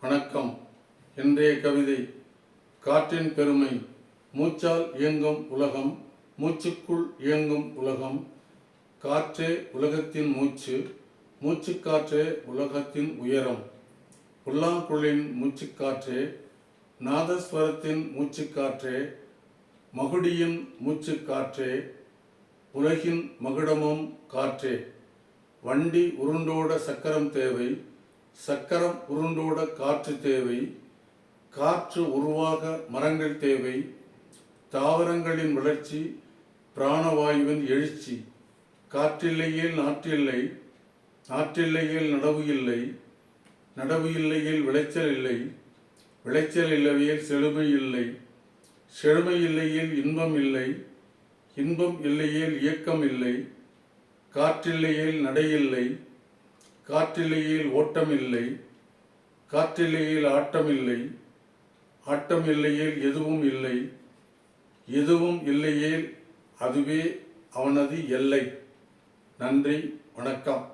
வணக்கம். இன்றைய கவிதை காற்றின் பெருமை. மூச்சால் இயங்கும் உலகம், மூச்சுக்குள் இயங்கும் உலகம். காற்றே உலகத்தின் மூச்சு, மூச்சுக்காற்றே உலகத்தின் உயரம். புல்லாங்குழலின் மூச்சுக்காற்றே, நாதஸ்வரத்தின் மூச்சுக்காற்றே, மகுடியின் மூச்சுக்காற்றே, உலகின் மகுடமும் காற்றே. வண்டி உருண்டோட சக்கரம் தேவை, சக்கரம் உருண்டோட காற்று தேவை. காற்று உருவாக மரங்கள் தேவை. தாவரங்களின் வளர்ச்சி, பிராணவாயுவின் எழுச்சி. காற்றில்லையேல் நாற்றில்லை, நாற்றில்லையேல் நடவு இல்லை, நடவு இல்லையேல் விளைச்சல் இல்லை, விளைச்சல் இல்லையேல் செழுமை இல்லை, செழுமை இல்லையேல் இன்பம் இல்லை, இன்பம் இல்லையேல் இயக்கம் இல்லை. காற்றில்லையேல் நடையில்லை, காற்றில்லையேல் ஓட்டம் இல்லை, காற்றில்லையேல் ஆட்டம் இல்லை, ஆட்டம் இல்லையேல் எதுவும் இல்லை, எதுவும் இல்லையேல் அதுவே அவனது எல்லை. நன்றி, வணக்கம்.